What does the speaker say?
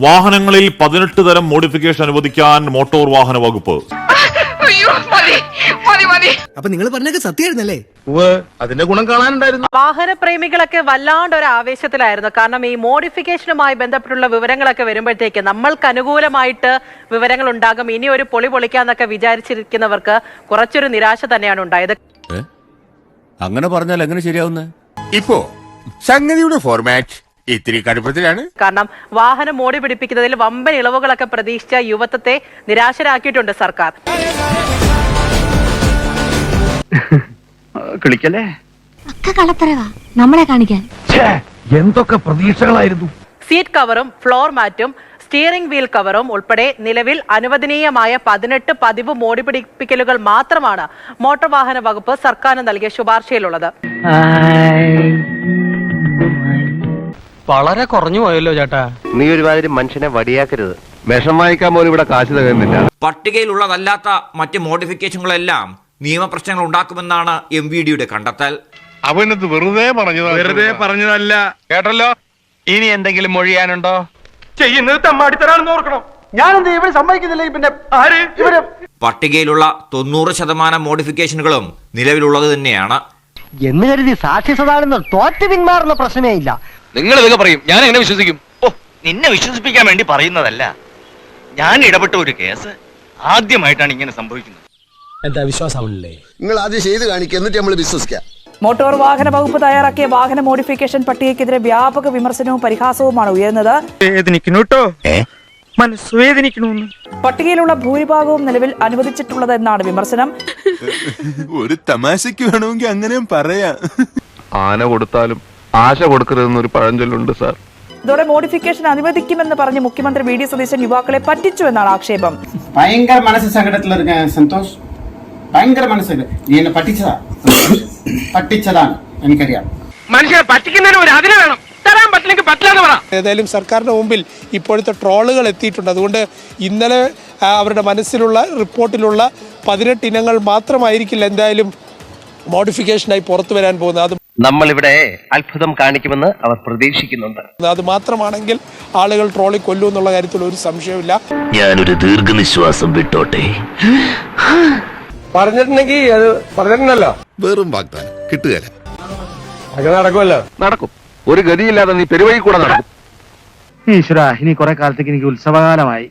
വാഹനങ്ങളിൽ 18 തരം മോഡിഫിക്കേഷൻ അനുവദിക്കാൻ മോട്ടോർ വാഹന വകുപ്പ്. അപ്പൊ നിങ്ങൾ പറഞ്ഞൊക്കെ സത്യമായിരുന്നല്ലേ? അതിന്റെ ഗുണം കാണാനുണ്ടായിരുന്നു. വാഹന പ്രേമികളൊക്കെ വല്ലാണ്ട് ഒരു ആവേശത്തിലായിരുന്നു. കാരണം ഈ മോഡിഫിക്കേഷനുമായി ബന്ധപ്പെട്ടുള്ള വിവരങ്ങളൊക്കെ വരുമ്പോഴത്തേക്ക് നമ്മൾക്ക് അനുകൂലമായിട്ട് വിവരങ്ങൾ ഉണ്ടാകും, ഇനി ഒരു പൊളി പൊളിക്കാന്നൊക്കെ വിചാരിച്ചിരിക്കുന്നവർക്ക് കുറച്ചൊരു നിരാശ തന്നെയാണ് ഉണ്ടായത്. അങ്ങനെ പറഞ്ഞാൽ എങ്ങനെ ശരിയാവുന്നേ? ഇപ്പോ സംഗതിയുടെ ഫോർമാറ്റ് ഇത്തിരി കടുപ്പത്തിലാണ്. കാരണം വാഹനം മോടി പിടിപ്പിക്കുന്നതിൽ വമ്പൻ ഇളവുകളൊക്കെ പ്രതീക്ഷിച്ച യുവത്വത്തെ നിരാശരാക്കിയിട്ടുണ്ട് സർക്കാർ. കളിക്കല്ലേ നമ്മളെ കാണിക്കാൻ എന്തൊക്കെ പ്രതീക്ഷകളായിരുന്നു. സീറ്റ് കവറും ഫ്ലോർ മാറ്റും സ്റ്റിയറിംഗ് വീൽ കവറും ഉൾപ്പെടെ നിലവിൽ അനുവദനീയമായ 18 പതിവ് മോടി പിടിപ്പിക്കലുകൾ മാത്രമാണ് മോട്ടോർ വാഹന വകുപ്പ് സർക്കാരിന് നൽകിയ ശുപാർശയിലുള്ളത്. വളരെ കുറഞ്ഞു പോയല്ലോ ചേട്ടാ. നീ ഒരുമാതിരി മനുഷ്യനെ വടിയാക്കരുത്. വിഷം വാങ്ങിക്കാൻ പോലും ഇവിടെ കാശ് തകരുന്നില്ല. പട്ടികയിലുള്ളതല്ലാത്ത മറ്റ് മോഡിഫിക്കേഷനുകളെല്ലാം നിയമപ്രശ്നങ്ങൾ ഉണ്ടാക്കുമെന്നാണ് MVDയുടെ കണ്ടെത്തൽ. അവനത് വെറുതെ പറഞ്ഞതല്ല. കേട്ടല്ലോ. ഇനി എന്തെങ്കിലും മൊഴിയാനുണ്ടോ? ചെയ്യുന്നത് തമ്മാടിത്തരാണെന്ന് ഓർക്കണം. ഞാനെന്ത് ഇവിടെ സമ്മതിക്കുന്നില്ല. പിന്നെ ആര് ഇവര്? പട്ടികയിലുള്ള 90% മോഡിഫിക്കേഷനുകളും നിലവിലുള്ളത് തന്നെയാണ് എന്ന് കരുതി സാക്ഷ്യസതാണെന്ന് തോറ്റ് പിന്മാറുന്ന പ്രശ്നമേ ഇല്ല. നിങ്ങൾ ഇതൊക്കെ പറയും, ഞാൻ എങ്ങനെ വിശ്വസിക്കും? ഓ, നിന്നെ വിശ്വസിപ്പിക്കാൻ വേണ്ടി പറയുന്നതല്ല. ഞാൻ ഇടപെട്ട ഒരു കേസ് ആദ്യമായിട്ടാണ് ഇങ്ങനെ സംഭവിക്കുന്നത്. എന്താ വിശ്വാസമാണല്ലേ? നിങ്ങൾ ആദ്യം ചെയ്ത് കാണിക്കുക, എന്നിട്ട് നമ്മൾ വിശ്വസിക്കാം. മോട്ടോർ വാഹന വകുപ്പ് തയ്യാറാക്കിയ വാഹന മോഡിഫിക്കേഷൻ പട്ടികയ്ക്കെതിരെ വ്യാപക വിമർശനവും പരിഹാസവുമാണ് ഉയർന്നത്. പട്ടികയിലുള്ള ഭൂരിഭാഗവും നിലവിൽ അനുവദിച്ചിട്ടുള്ളത് എന്നാണ് വിമർശനം. ഒരു തമാശക്ക് വേണമെങ്കിൽ അങ്ങനെയും പറയാം. ആന കൊടുത്താലും ആശ കൊടുക്കരുതെന്നൊരു പഴഞ്ചൊല്ലുണ്ട് സാർ. ഇതോടെ മോഡിഫിക്കേഷൻ അനുവദിക്കുമെന്ന് പറഞ്ഞ് മുഖ്യമന്ത്രി VD സതീശൻ യുവാക്കളെ പറ്റിച്ചു എന്നാണ് ആക്ഷേപം. ഭയങ്കര മനസ്സ് സങ്കടത്തിലിരിക്കാൻ സന്തോഷ്. ഭയങ്കര മനസ്സ് എന്നെ പറ്റിച്ചതാണ് എനിക്കറിയാം. മനുഷ്യനെ പറ്റിക്കുന്നതിന് ഒരു അതിന് വേണം. തരാൻ പറ്റില്ലെങ്കിൽ പറ്റില്ലെന്ന് പറ. ഏതായാലും സർക്കാരിന്റെ മുമ്പിൽ ഇപ്പോഴത്തെ ട്രോളുകൾ എത്തിയിട്ടുണ്ട്. അതുകൊണ്ട് ഇന്നലെ അവരുടെ മനസ്സിലുള്ള റിപ്പോർട്ടിലുള്ള 18 ഇനങ്ങൾ മാത്രമായിരിക്കില്ല എന്തായാലും മോഡിഫിക്കേഷനായി പുറത്തു വരാൻ പോകുന്നത്. നമ്മളിവിടെ അത്ഭുതം കാണിക്കുമെന്ന് അവർ പ്രതീക്ഷിക്കുന്നുണ്ട്. അത് മാത്രമാണെങ്കിൽ ആളുകൾ ട്രോളി കൊല്ലൂ എന്നുള്ള കാര്യത്തിൽ ഒരു സംശയമില്ല. ഞാനൊരു ദീർഘനിശ്വാസം വിട്ടോട്ടെ. പറഞ്ഞിട്ടുണ്ടെങ്കിൽ അത് പറഞ്ഞിട്ടുണ്ടല്ലോ. വെറും വാഗ്ദാനം കിട്ടുകയില്ല. അങ്ങനെ നടക്കുമല്ലോ. നടക്കും. ഒരു ഗതിയില്ലാതെ നീ പെരുവഴി കൂടെ നടക്കും. ഈശ്വര, ഇനി കുറെ കാലത്തേക്ക് എനിക്ക് ഉത്സവകാലമായി.